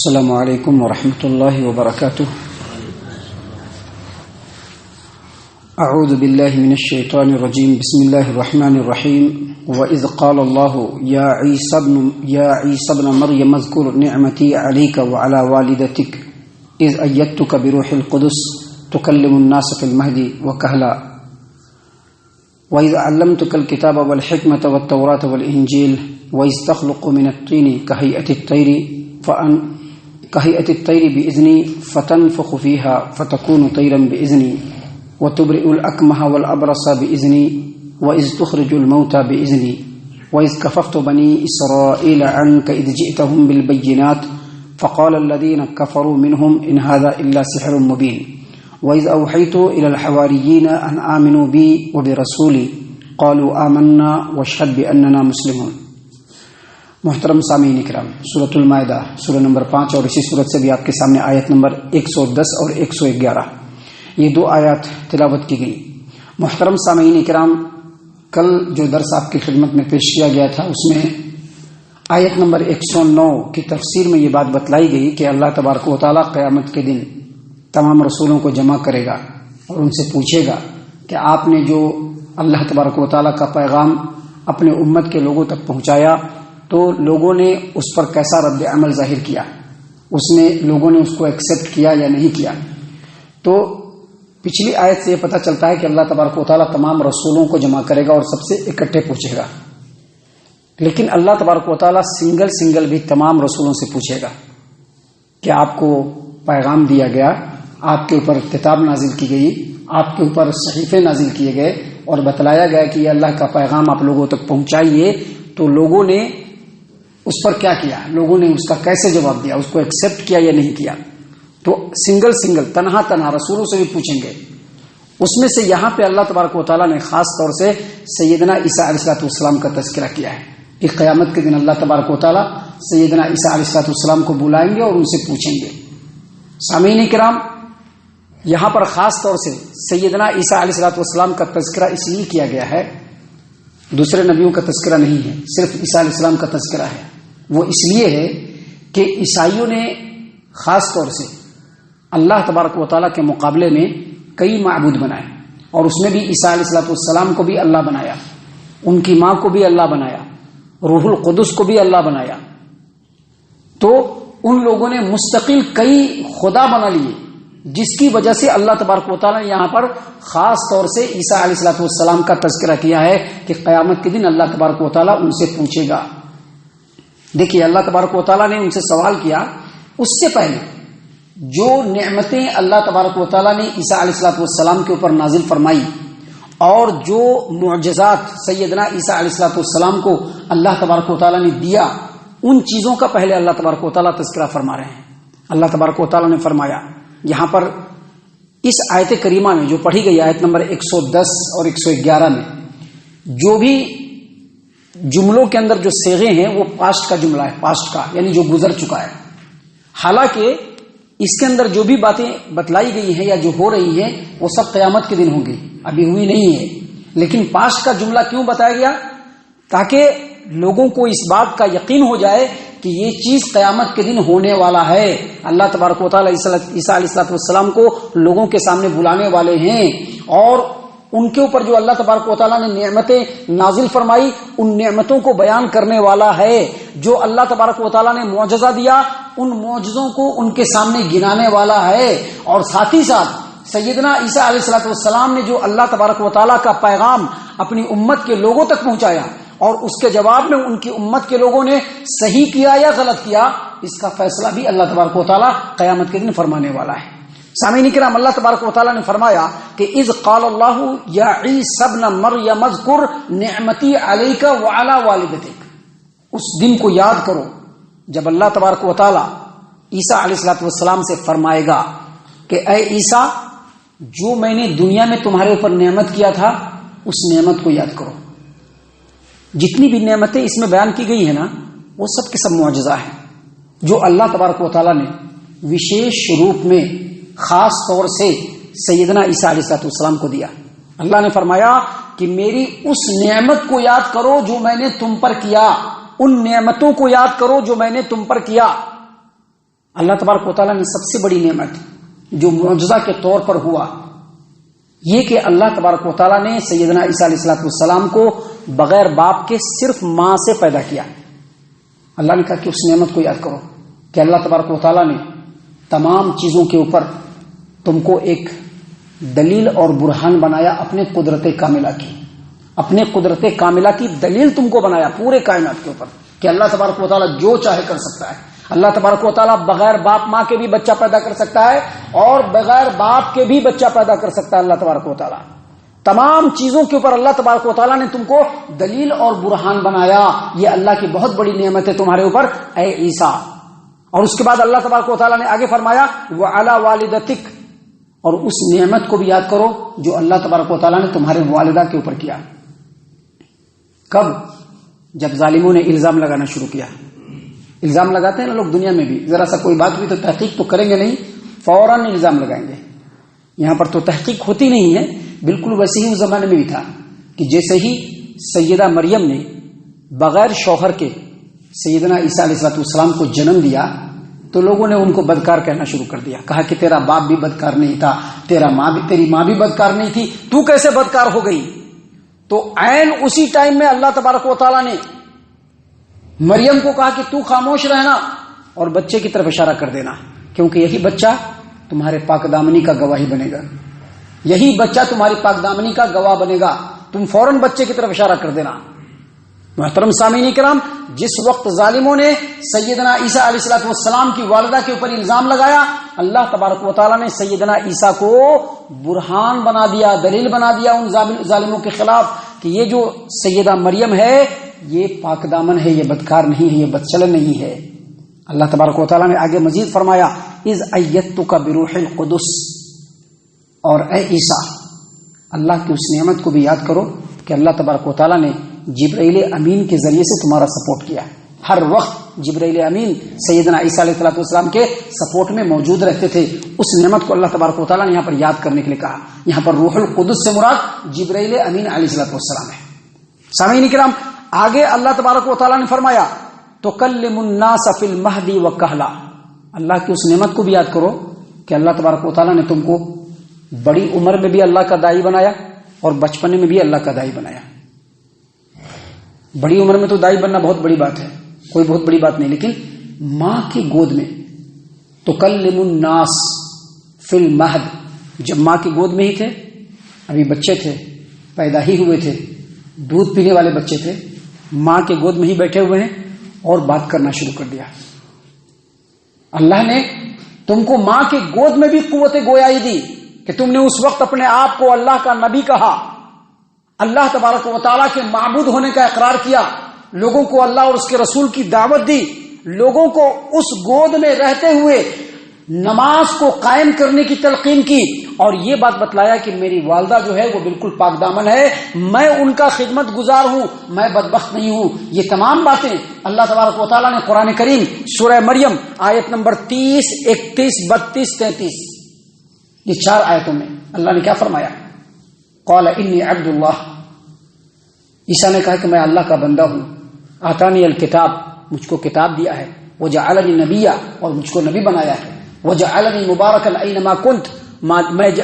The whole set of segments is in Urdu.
السلام علیکم ورحمۃ اللہ وبرکاتہ. اعوذ باللہ من الشیطان الرجیم. بسم اللہ الرحمن الرحیم. وَإِذْ قَالَ اللَّهُ يَا عِيسَى ابْنَ مَرْيَمَ اذْكُرْ نِعْمَتِي عَلَيْكَ وَعَلَى وَالِدَتِكَ إِذْ أَيَّدتُّكَ بِرُوحِ الْقُدُسِ تُكَلِّمُ النَّاسَ فِي الْمَهْدِ وَكَهْلًا وَإِذْ عَلَّمْتُكَ الْكِتَابَ وَالْحِكْمَةَ وَالتَّوْرَاةَ وَالْإِنْجِيلَ وَإِذْ تَخْلُقُ مِنَ الطِّينِ كهيئة الطير بإذني فتنفخ فيها فتكون طيرا بإذني وتبرئ الأكمه والأبرص بإذني وإذ تخرج الموتى بإذني وإذ كففت بني إسرائيل عنك إذ جئتهم بالبينات فقال الذين كفروا منهم إن هذا إلا سحر مبين وإذ أوحيت إلى الحواريين أن آمنوا بي وبرسولي قالوا آمنا واشهد بأننا مسلمون. محترم سامعین اکرام، سورۃ المائدہ سورہ نمبر 5 اور اسی سورت سے بھی آپ کے سامنے آیت نمبر 110 اور 111 یہ دو آیات تلاوت کی گئی. محترم سامعین اکرام، کل جو درس آپ کی خدمت میں پیش کیا گیا تھا اس میں آیت نمبر 109 کی تفسیر میں یہ بات بتلائی گئی کہ اللہ تبارک و تعالیٰ قیامت کے دن تمام رسولوں کو جمع کرے گا اور ان سے پوچھے گا کہ آپ نے جو اللہ تبارک و تعالیٰ کا پیغام اپنے امت کے لوگوں تک پہنچایا تو لوگوں نے اس پر کیسا رد عمل ظاہر کیا، اس میں لوگوں نے اس کو ایکسیپٹ کیا یا نہیں کیا. تو پچھلی آیت سے یہ پتہ چلتا ہے کہ اللہ تبارک و تعالیٰ تمام رسولوں کو جمع کرے گا اور سب سے اکٹھے پوچھے گا. لیکن اللہ تبارک و تعالیٰ سنگل بھی تمام رسولوں سے پوچھے گا کہ آپ کو پیغام دیا گیا، آپ کے اوپر کتاب نازل کی گئی، آپ کے اوپر صحیفے نازل کیے گئے اور بتلایا گیا کہ یہ اللہ کا پیغام آپ لوگوں تک پہنچائیے، تو لوگوں نے اس پر کیا کیا، لوگوں نے اس کا کیسے جواب دیا، اس کو ایکسیپٹ کیا یا نہیں کیا. تو سنگل تنہا رسولوں سے بھی پوچھیں گے. اس میں سے یہاں پہ اللہ تبارک و تعالیٰ نے خاص طور سے سیدنا عیسیٰ علیہ السلام کا تذکرہ کیا ہے کہ قیامت کے دن اللہ تبارک و تعالیٰ سیدنا عیسیٰ علیہ السلام کو بلائیں گے اور ان سے پوچھیں گے. سامعین کرام، یہاں پر خاص طور سے سیدنا عیسیٰ علیہ السلام کا تذکرہ اس لیے کیا گیا ہے، دوسرے نبیوں کا تذکرہ نہیں ہے، صرف عیسیٰ علیہ السلام کا تذکرہ ہے. وہ اس لیے ہے کہ عیسائیوں نے خاص طور سے اللہ تبارک و تعالیٰ کے مقابلے میں کئی معبود بنائے، اور اس میں بھی عیسیٰ علیہ السلام کو بھی اللہ بنایا، ان کی ماں کو بھی اللہ بنایا، روح القدس کو بھی اللہ بنایا. تو ان لوگوں نے مستقل کئی خدا بنا لیے، جس کی وجہ سے اللہ تبارک و تعالیٰ نے یہاں پر خاص طور سے عیسیٰ علیہ السلام کا تذکرہ کیا ہے کہ قیامت کے دن اللہ تبارک و تعالیٰ ان سے پوچھے گا. دیکھیے، اللہ تبارک و تعالیٰ نے ان سے سوال کیا، اس سے پہلے جو نعمتیں اللہ تبارک و تعالیٰ نے عیسیٰ علیہ السلام کے اوپر نازل فرمائی اور جو معجزات سیدنا عیسیٰ علیہ السلام کو اللہ تبارک و تعالیٰ نے دیا، ان چیزوں کا پہلے اللہ تبارک و تعالیٰ تذکرہ فرما رہے ہیں. اللہ تبارک و تعالیٰ نے فرمایا یہاں پر اس آیت کریمہ میں جو پڑھی گئی آیت نمبر 110 اور 111 میں جو بھی جملوں کے اندر جو صیغے ہیں وہ پاسٹ کا جملہ ہے، پاسٹ کا یعنی جو گزر چکا ہے. حالانکہ اس کے اندر جو بھی باتیں بتلائی گئی ہیں یا جو ہو رہی ہیں وہ سب قیامت کے دن ہوں گی، ابھی ہوئی نہیں ہے. لیکن پاسٹ کا جملہ کیوں بتایا گیا؟ تاکہ لوگوں کو اس بات کا یقین ہو جائے کہ یہ چیز قیامت کے دن ہونے والا ہے. اللہ تبارک و تعالیٰ عیسیٰ علیہ السلام کو لوگوں کے سامنے بلانے والے ہیں، اور ان کے اوپر جو اللہ تبارک و تعالیٰ نے نعمتیں نازل فرمائی ان نعمتوں کو بیان کرنے والا ہے. جو اللہ تبارک و تعالیٰ نے معجزہ دیا ان معجزوں کو ان کے سامنے گنانے والا ہے. اور ساتھ ہی ساتھ سیدنا عیسیٰ علیہ السلام نے جو اللہ تبارک و تعالیٰ کا پیغام اپنی امت کے لوگوں تک پہنچایا اور اس کے جواب میں ان کی امت کے لوگوں نے صحیح کیا یا غلط کیا، اس کا فیصلہ بھی اللہ تبارک و تعالیٰ قیامت کے دن فرمانے والا ہے. سامعین کرام، اللہ تبارک و تعالیٰ نے فرمایا کہ اذ قال اللہ یا عیسی ابن مریم اذکر نعمتی علیک وعلی والدتک. اس دن کو یاد کرو جب اللہ تبارک و تعالیٰ عیسیٰ علیہ السلام سے فرمائے گا کہ اے عیسیٰ، جو میں نے دنیا میں تمہارے اوپر نعمت کیا تھا اس نعمت کو یاد کرو. جتنی بھی نعمتیں اس میں بیان کی گئی ہیں نا، وہ سب کے سب معجزہ ہیں جو اللہ تبارک و تعالیٰ نے وشیش روپ میں خاص طور سے سیدنا عیسیٰ علیہ السلام کو دیا. اللہ نے فرمایا کہ میری اس نعمت کو یاد کرو جو میں نے تم پر کیا، ان نعمتوں کو یاد کرو جو میں نے تم پر کیا. اللہ تبارک و تعالیٰ نے سب سے بڑی نعمت جو معجزہ کے طور پر ہوا یہ کہ اللہ تبارک و تعالیٰ نے سیدنا عیسیٰ علیہ السلام کو بغیر باپ کے صرف ماں سے پیدا کیا. اللہ نے کہا کہ اس نعمت کو یاد کرو کہ اللہ تبارک و تعالیٰ نے تمام چیزوں کے اوپر تم کو ایک دلیل اور برہان بنایا اپنے قدرت کاملہ کی. اپنے قدرت کاملہ کی دلیل تم کو بنایا پورے کائنات کے اوپر کہ اللہ تبارک و تعالیٰ جو چاہے کر سکتا ہے. اللہ تبارک و تعالیٰ بغیر باپ ماں کے بھی بچہ پیدا کر سکتا ہے اور بغیر باپ کے بھی بچہ پیدا کر سکتا ہے. اللہ تبارک و تعالیٰ تمام چیزوں کے اوپر اللہ تبارک و تعالیٰ نے تم کو دلیل اور برہان بنایا. یہ اللہ کی بہت بڑی نعمت ہے تمہارے اوپر اے عیسیٰ. اور اس کے بعد اللہ تبارک و تعالیٰ نے آگے فرمایا وَعَلَى وَالِدَتِكَ، اور اس نعمت کو بھی یاد کرو جو اللہ تبارک و تعالیٰ نے تمہارے والدہ کے اوپر کیا. کب؟ جب ظالموں نے الزام لگانا شروع کیا. الزام لگاتے ہیں نا لوگ دنیا میں بھی، ذرا سا کوئی بات ہوئی تو تحقیق تو کریں گے نہیں، فوراً الزام لگائیں گے. یہاں پر تو تحقیق ہوتی نہیں ہے. بالکل ویسے ہی اس زمانے میں بھی تھا کہ جیسے ہی سیدہ مریم نے بغیر شوہر کے سیدنا عیسیٰ علیہ السلام کو جنم دیا تو لوگوں نے ان کو بدکار کہنا شروع کر دیا. کہا کہ تیرا باپ بھی بدکار نہیں تھا، تیری ماں بھی بدکار نہیں تھی، تو کیسے بدکار ہو گئی؟ تو عین اسی ٹائم میں اللہ تبارک و تعالیٰ نے مریم کو کہا کہ تو خاموش رہنا اور بچے کی طرف اشارہ کر دینا، کیونکہ یہی بچہ تمہارے پاک دامنی کا گواہی بنے گا. یہی بچہ تمہاری پاک دامنی کا گواہ بنے گا. تم فوراً بچے کی طرف اشارہ کر دینا. محترم سامعین کرام، جس وقت ظالموں نے سیدنا عیسیٰ علیہ السلام کی والدہ کے اوپر الزام لگایا، اللہ تبارک و تعالیٰ نے سیدنا عیسیٰ کو برہان بنا دیا، دلیل بنا دیا ان ظالموں کے خلاف کہ یہ جو سیدہ مریم ہے یہ پاک دامن ہے، یہ بدکار نہیں ہے، یہ بدچلن نہیں ہے. اللہ تبارک و تعالیٰ نے آگے مزید فرمایا اذ ایدتک بروح القدس، اور اے عیسیٰ اللہ کی اس نعمت کو بھی یاد کرو کہ اللہ تبارک و تعالیٰ نے جبرائیل امین کے ذریعے سے تمہارا سپورٹ کیا. ہر وقت جبرائیل امین سیدنا عیسیٰ علیہ السلام کے سپورٹ میں موجود رہتے تھے. اس نعمت کو اللہ تبارک و تعالیٰ نے یہاں پر یاد کرنے کے لیے کہا. یہاں پر روح القدس سے مراد جبرائیل امین علیہ السلام ہے. سامعین کرام، آگے اللہ تبارک و تعالیٰ نے فرمایا تکلم الناس فی المہدی وکہلا. اللہ کی اس نعمت کو بھی یاد کرو کہ اللہ تبارک و تعالیٰ نے تم کو بڑی عمر میں بھی اللہ کا داعی بنایا اور بچپنے میں بھی اللہ کا داعی بنایا. بڑی عمر میں تو داعی بننا بہت بڑی بات ہے، کوئی بہت بڑی بات نہیں، لیکن ماں کی گود میں تکلم الناس فی المہد، جب ماں کی گود میں ہی تھے، ابھی بچے تھے، پیدا ہی ہوئے تھے، دودھ پینے والے بچے تھے، ماں کے گود میں ہی بیٹھے ہوئے ہیں اور بات کرنا شروع کر دیا. اللہ نے تم کو ماں کے گود میں بھی قوت گویائی دی کہ تم نے اس وقت اپنے آپ کو اللہ کا نبی کہا، اللہ تبارک و تعالیٰ کے معبود ہونے کا اقرار کیا، لوگوں کو اللہ اور اس کے رسول کی دعوت دی، لوگوں کو اس گود میں رہتے ہوئے نماز کو قائم کرنے کی تلقین کی، اور یہ بات بتلایا کہ میری والدہ جو ہے وہ بالکل پاک دامن ہے، میں ان کا خدمت گزار ہوں، میں بدبخت نہیں ہوں. یہ تمام باتیں اللہ تبارک و تعالیٰ نے قرآن کریم سورہ مریم آیت نمبر 30، 31، 32، 33 یہ 4 آیتوں میں اللہ نے کیا فرمایا؟ قال انی عبد اللہ، عیسیٰ نے کہا کہ میں اللہ کا بندہ ہوں. آتانی الکتاب، مجھ کو کتاب دیا ہے، وجعلنی نبیا، اور مجھ کو نبی بنایا ہے، وجعلنی مبارکا اینما کنت،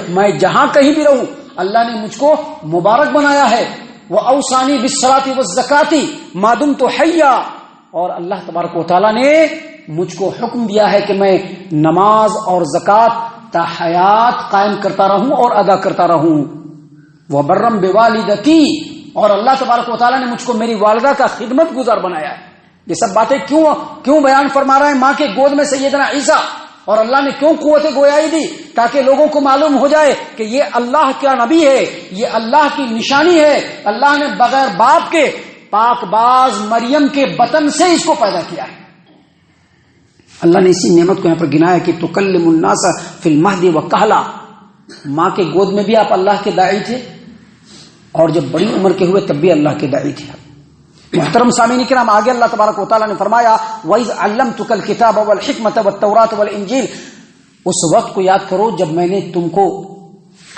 میں جہاں کہیں بھی رہوں اللہ نے مجھ کو مبارک بنایا ہے. واوصانی بالصلاۃ والزکاۃ ما دمت حیا، اور اللہ تبارک و تعالیٰ نے مجھ کو حکم دیا ہے کہ میں نماز اور زکوٰۃ تا حیات قائم کرتا رہوں اور ادا کرتا رہوں. وبرم بوالدتی، اور اللہ تبارک و تعالیٰ نے مجھ کو میری والدہ کا خدمت گزار بنایا ہے. یہ سب باتیں کیوں بیان فرما رہا ہے ماں کے گود میں سیدنا عیسیٰ؟ اور اللہ نے کیوں قوت گویائی دی؟ تاکہ لوگوں کو معلوم ہو جائے کہ یہ اللہ کا نبی ہے، یہ اللہ کی نشانی ہے. اللہ نے بغیر باپ کے پاک باز مریم کے بطن سے اس کو پیدا کیا ہے. اللہ نے اسی نعمت کو یہاں پر گنایا کہ تکلم الناس فی المہد وکہلا. ماں کے گود میں بھی آپ اللہ کے داعی تھے اور جب بڑی عمر کے ہوئے تب بھی اللہ کے داعی تھے. محترم سامعین کرام، آگے اللہ تبارک و تعالیٰ نے فرمایا وَإِذْ عَلَّمْتُكَ الْكِتَابَ وَالْحِكْمَةَ وَالتَّوْرَاةَ وَالْإِنْجِيلَ. اس وقت کو یاد کرو جب میں نے تم کو،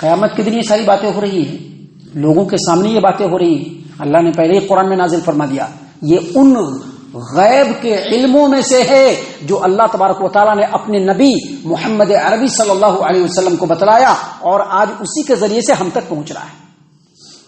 قیامت کے دن یہ ساری باتیں ہو رہی ہیں، لوگوں کے سامنے یہ باتیں ہو رہی ہیں. اللہ نے پہلے ہی قرآن میں نازل فرما دیا. یہ ان غیب کے علموں میں سے ہے جو اللہ تبارک و تعالیٰ نے اپنے نبی محمد عربی صلی اللہ علیہ وسلم کو بتلایا اور آج اسی کے ذریعے سے ہم تک پہنچ رہا ہے۔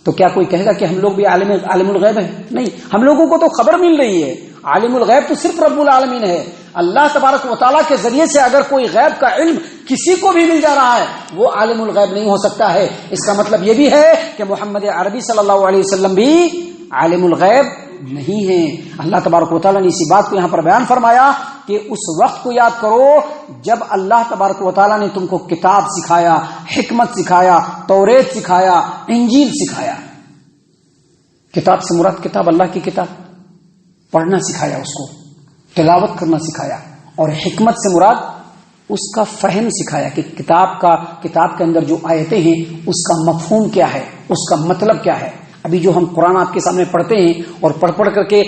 تو کیا کوئی کہے گا کہ ہم لوگ بھی عالم الغیب ہیں؟ نہیں، ہم لوگوں کو تو خبر مل رہی ہے۔ عالم الغیب تو صرف رب العالمین ہے۔ اللہ تبارک و تعالیٰ کے ذریعے سے اگر کوئی غیب کا علم کسی کو بھی مل جا رہا ہے وہ عالم الغیب نہیں ہو سکتا ہے۔ اس کا مطلب یہ بھی ہے کہ محمد عربی صلی اللہ علیہ وسلم بھی عالم الغیب نہیں ہیں۔ اللہ تبارک و تعالیٰ نے اسی بات کو یہاں پر بیان فرمایا کہ اس وقت کو یاد کرو جب اللہ تبارک و تعالیٰ نے تم کو کتاب سکھایا، حکمت سکھایا، توریت سکھایا، انجیل سکھایا۔ کتاب سے مراد کتاب اللہ کی کتاب، پڑھنا سکھایا، اس کو تلاوت کرنا سکھایا، اور حکمت سے مراد اس کا فہم سکھایا کہ کتاب کے اندر جو آیتیں ہیں اس کا مفہوم کیا ہے، اس کا مطلب کیا ہے۔ ابھی جو ہم قرآن آپ کے سامنے پڑھتے ہیں اور پڑھ کر کے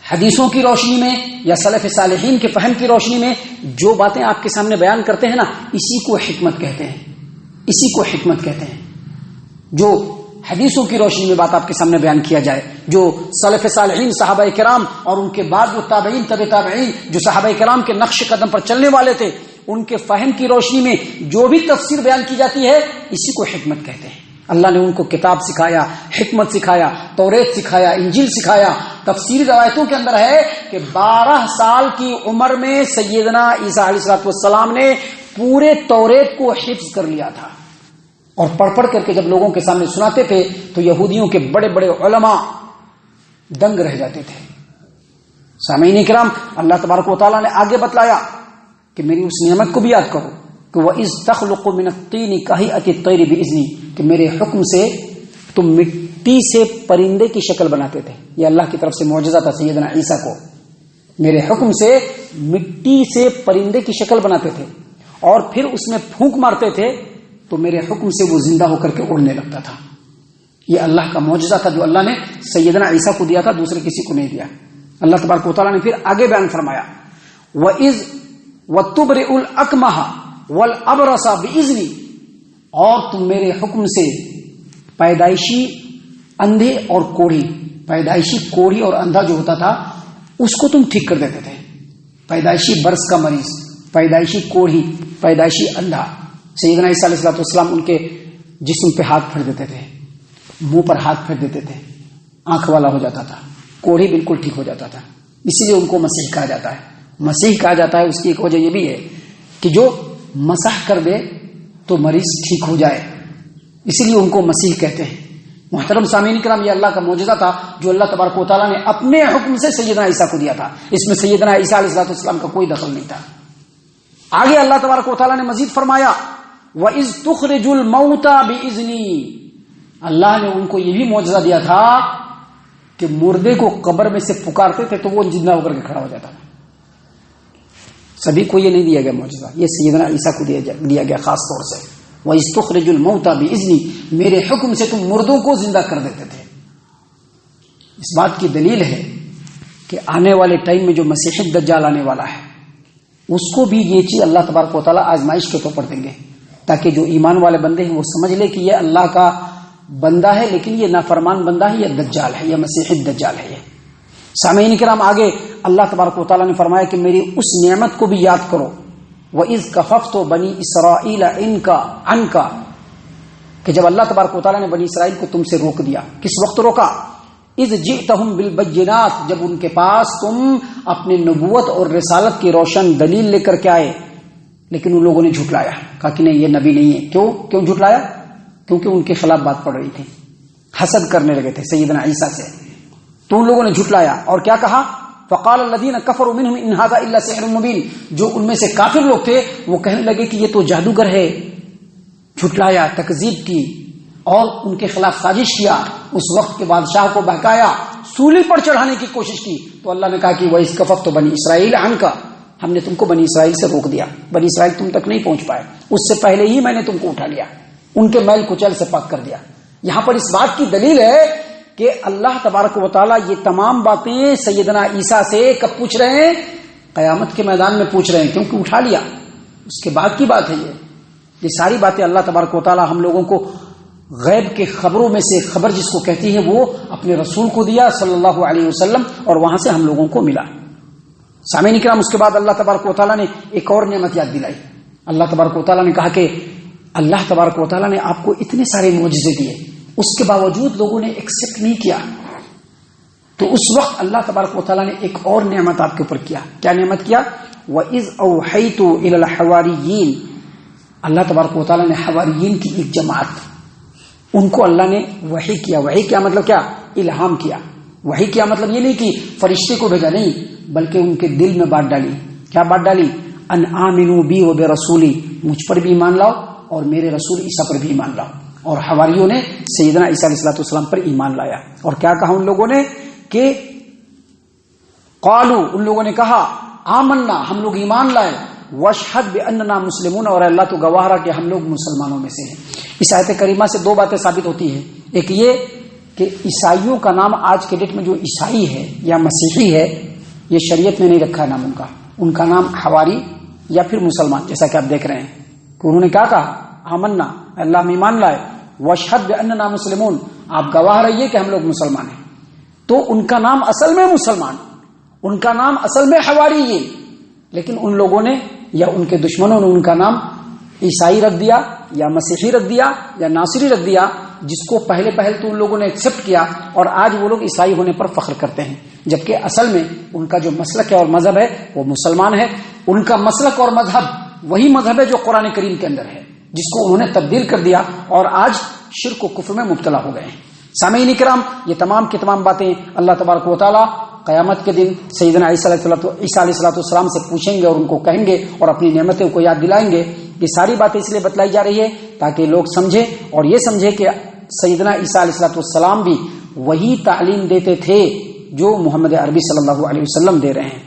حدیثوں کی روشنی میں یا سلف صالحین کے فہم کی روشنی میں جو باتیں آپ کے سامنے بیان کرتے ہیں نا، اسی کو حکمت کہتے ہیں، اسی کو حکمت کہتے ہیں۔ جو حدیثوں کی روشنی میں بات آپ کے سامنے بیان کیا جائے، جو سلف صالحین صحابہ کرام اور ان کے بعد جو تابعین تبع تابعین جو صحابہ کرام کے نقش قدم پر چلنے والے تھے، ان کے فہم کی روشنی میں جو بھی تفسیر بیان کی جاتی ہے اسی کو حکمت کہتے ہیں۔ اللہ نے ان کو کتاب سکھایا، حکمت سکھایا، توریت سکھایا، انجیل سکھایا۔ تفسیری روایتوں کے اندر ہے کہ 12 سال کی عمر میں سیدنا عیسیٰ علیہ السلام نے پورے توریت کو حفظ کر لیا تھا، اور پڑھ کر کے جب لوگوں کے سامنے سناتے تھے تو یہودیوں کے بڑے بڑے علماء دنگ رہ جاتے تھے۔ سامعین کرام، اللہ تبارک و تعالیٰ نے آگے بتلایا کہ میری اس نعمت کو بھی یاد کرو کہ وَإِذْ تَخْلُقُ مِنَ الطِّينِ كَهِيئَةِ الطَّيْرِ بِإِذْنِي، کہ میرے حکم سے تم مٹی سے پرندے کی شکل بناتے تھے۔ یہ اللہ کی طرف سے معجزہ تھا سیدنا عیسیٰ کو، میرے حکم سے مٹی سے پرندے کی شکل بناتے تھے اور پھر اس میں پھونک مارتے تھے تو میرے حکم سے وہ زندہ ہو کر کے اڑنے لگتا تھا۔ یہ اللہ کا معجزہ تھا جو اللہ نے سیدنا عیسیٰ کو دیا تھا، دوسرے کسی کو نہیں دیا۔ اللہ تبارک و تعالیٰ نے پھر آگے بیان فرمایا وَإِذْ وَتُبْرِئُ الْأَكْمَحَ وَالْأَبْرَصَ بِإِذْنِي، اور تم میرے حکم سے پیدائشی اندھے اور کوڑھی، پیدائشی کوڑھی اور اندھا جو ہوتا تھا اس کو تم ٹھیک کر دیتے تھے۔ پیدائشی برس کا مریض، پیدائشی کوڑھی، پیدائشی اندھا، سیدنا عیسیٰ علیہ السلام ان کے جسم پہ ہاتھ پھیر دیتے تھے، منہ پر ہاتھ پھیر دیتے تھے، آنکھ والا ہو جاتا تھا، کوڑھی بالکل ٹھیک ہو جاتا تھا۔ اسی لیے ان کو مسیح کہا جاتا ہے۔ مسیح کہا جاتا ہے، اس کی ایک وجہ یہ بھی ہے کہ جو مسح کر دے تو مریض ٹھیک ہو جائے، اسی لیے ان کو مسیح کہتے ہیں۔ محترم سامعین کرام، یہ اللہ کا معجزہ تھا جو اللہ تبارک و تعالیٰ نے اپنے حکم سے سیدنا عیسیٰ کو دیا تھا۔ اس میں سیدنا عیسیٰ علیہ السلام کا کوئی دخل نہیں تھا۔ آگے اللہ تبارک و تعالیٰ نے مزید فرمایا وَإِذْ تُخْرِجُ الْمَوْتَى بِإِذْنِي، اللہ نے ان کو یہ بھی معجزہ دیا تھا کہ مردے کو قبر میں سے پکارتے تھے تو وہ زندہ ہو کر کے کھڑا ہو جاتا تھا۔ سبھی کو یہ نہیں دیا گیا معجزہ، یہ سیدنا عیسیٰ کو دیا گیا خاص طور سے۔ وَإِذْ تُخْرِجُ الْمَوْتَى بِإِذْنِي، میرے حکم سے تم مردوں کو زندہ کر دیتے تھے۔ اس بات کی دلیل ہے کہ آنے والے ٹائم میں جو مسیح دجال آنے والا ہے اس کو بھی یہ چیز اللہ تبارک و تعالیٰ آزمائش کے طور پر دیں گے، تاکہ جو ایمان والے بندے ہیں وہ سمجھ لے کہ یہ اللہ کا بندہ ہے لیکن یہ نافرمان بندہ ہے، یہ دجال ہے، یہ مسیح دجال ہے۔ یہ سامعین کرام، آگے اللہ تبارک و تعالیٰ نے فرمایا کہ میری اس نعمت کو بھی یاد کرو وَإِذْ كَفَفْتُ بَنِي إِسْرَائِيلَ عَنْكَ، کہ جب اللہ تبارک و تعالیٰ نے بنی اسرائیل کو تم سے روک دیا۔ کس وقت روکا؟ اذ جئتہم بالبینات، جب ان کے پاس تم اپنی نبوت اور رسالت کی روشن دلیل لے کر کے آئے، لیکن ان لوگوں نے جھٹلایا، کہا کہ نہیں یہ نبی نہیں ہے۔ کیوں جھٹلایا؟ کیونکہ ان کے خلاف بات پڑ رہی تھی، حسد کرنے لگے تھے سیدنا عیسیٰ سے، تو ان لوگوں نے جھٹلایا اور کیا کہا؟ فقال الذين كفروا منهم ان هذا الا سحر مبين، جو ان میں سے کافر لوگ تھے وہ کہنے لگے کہ یہ تو جادوگر ہے۔ جھٹلایا، تکذیب کی اور ان کے خلاف سازش کیا، اس وقت کے بادشاہ کو بہکایا، سولی پر چڑھانے کی کوشش کی۔ تو اللہ نے کہا کہ وَإِذْ كَفَفْتُ بَنِي إِسْرَائِيلَ عَنْكَ، ہم نے تم کو بنی اسرائیل سے روک دیا، بنی اسرائیل تم تک نہیں پہنچ پائے، اس سے پہلے ہی میں نے تم کو اٹھا لیا، ان کے میل کچیل سے پاک کر دیا۔ یہاں پر اس بات کی دلیل ہے کہ اللہ تبارک و تعالیٰ یہ تمام باتیں سیدنا عیسیٰ سے کب پوچھ رہے ہیں؟ قیامت کے میدان میں پوچھ رہے ہیں، کیونکہ اٹھا لیا، اس کے بعد کی بات ہے۔ یہ ساری باتیں اللہ تبارک و تعالیٰ ہم لوگوں کو غیب کے خبروں میں سے خبر جس کو کہتی ہے وہ اپنے رسول کو دیا صلی اللہ علیہ وسلم، اور وہاں سے ہم لوگوں کو ملا۔ سامعین کرام، اس کے بعد اللہ تبارک و تعالیٰ نے ایک اور نعمت یاد دلائی۔ اللہ تبارک و تعالیٰ نے کہا کہ اللہ تبارک و تعالیٰ نے آپ کو اتنے سارے معجزے دیے، اس کے باوجود لوگوں نے ایکسپٹ نہیں کیا، تو اس وقت اللہ تبارک و تعالیٰ نے ایک اور نعمت آپ کے اوپر کیا۔ کیا نعمت کیا؟ وَإِذْ أَوْحَيْتُ إِلَى الْحَوَارِيِّينَ، اللہ تبارک و تعالیٰ نے حواریین کی ایک جماعت، ان کو اللہ نے وحی کیا۔ وحی کیا مطلب کیا؟ الہام کیا۔ وحی کیا مطلب یہ نہیں کہ فرشتے کو بھیجا، نہیں، بلکہ ان کے دل میں بات ڈالی۔ کیا بات ڈالی؟ ان آمنوا بی و برسولی، مجھ پر بھی ایمان لاؤ اور میرے رسول عیسیٰ پر بھی ایمان لاؤ۔ اور حواریوں نے سیدنا عیسیٰ علیہ السلام پر ایمان لایا، اور کیا کہا ان لوگوں نے کہ قالوا، ان لوگوں نے کہا آمنا، ہم لوگ ایمان لائے، واشہد باننا مسلمون، اور اللہ تو گواہ رہا کہ ہم لوگ مسلمانوں میں سے ہیں۔ اس آیت کریمہ سے دو باتیں ثابت ہوتی ہیں۔ ایک یہ کہ عیسائیوں کا نام آج کے ڈیٹ میں جو عیسائی ہے یا مسیحی ہے، یہ شریعت میں نہیں رکھا ہے نام ان کا نام حواری یا پھر مسلمان، جیسا کہ آپ دیکھ رہے ہیں کہ انہوں نے کیا کہا؟ آمنا، اللہ ہم ایمان لائے، واشہد باننا مسلمون، آپ گواہ رہیے کہ ہم لوگ مسلمان ہیں۔ تو ان کا نام اصل میں مسلمان، ان کا نام اصل میں حواری ہے، لیکن ان لوگوں نے یا ان کے دشمنوں نے ان کا نام عیسائی رکھ دیا یا مسیحی رکھ دیا یا ناصری رکھ دیا، جس کو پہلے تو ان لوگوں نے ایکسپٹ کیا، اور آج وہ لوگ عیسائی ہونے پر فخر کرتے ہیں، جبکہ اصل میں ان کا جو مسلک ہے اور مذہب ہے وہ مسلمان ہے۔ ان کا مسلک اور مذہب وہی مذہب ہے جو قرآن کریم کے اندر ہے، جس کو انہوں نے تبدیل کر دیا اور آج شرک و کفر میں مبتلا ہو گئے ہیں۔ سامعین کرام، یہ تمام کی تمام باتیں اللہ تبارک و تعالیٰ قیامت کے دن سیدنا عیسیٰ علیہ السلام سے پوچھیں گے اور ان کو کہیں گے اور اپنی نعمتوں کو یاد دلائیں گے۔ یہ ساری باتیں اس لیے بتلائی جا رہی ہے تاکہ لوگ سمجھیں اور یہ سمجھیں کہ سیدنا عیسیٰ علیہ السلام بھی وہی تعلیم دیتے تھے جو محمد عربی صلی اللہ علیہ وسلم دے رہے ہیں۔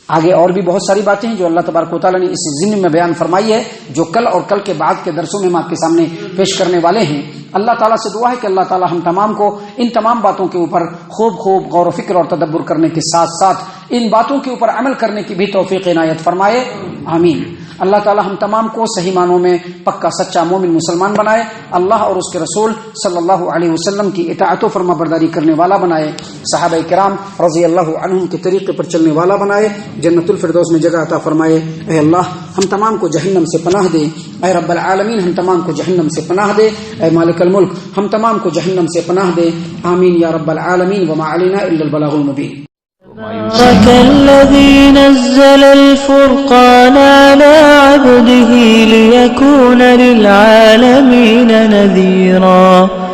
آگے اور بھی بہت ساری باتیں ہیں جو اللہ تبارک و تعالیٰ نے اس ضمن میں بیان فرمائی ہے، جو کل اور کل کے بعد کے درسوں میں ہم آپ کے سامنے پیش کرنے والے ہیں۔ اللہ تعالیٰ سے دعا ہے کہ اللہ تعالیٰ ہم تمام کو ان تمام باتوں کے اوپر خوب غور و فکر اور تدبر کرنے کے ساتھ ساتھ ان باتوں کے اوپر عمل کرنے کی بھی توفیق عنایت فرمائے، آمین۔ اللہ تعالیٰ ہم تمام کو صحیح معنوں میں پکا سچا مومن مسلمان بنائے، اللہ اور اس کے رسول صلی اللہ علیہ وسلم کی اطاعت و فرما برداری کرنے والا بنائے، صحابہ کرام رضی اللہ عنہم کے طریقے پر چلنے والا بنائے، جنت الفردوس میں جگہ عطا فرمائے۔ اے اللہ ہم تمام کو جہنم سے پناہ دے، اے رب العالمین ہم تمام کو جہنم سے پناہ دے، اے مالک الملک ہم تمام کو جہنم سے پناہ دے، آمین یا رب العالمین، وما علینا الا البلاغ المبین۔ تبارك الذي نزل الفرقان على عبده ليكون للعالمين نذيرا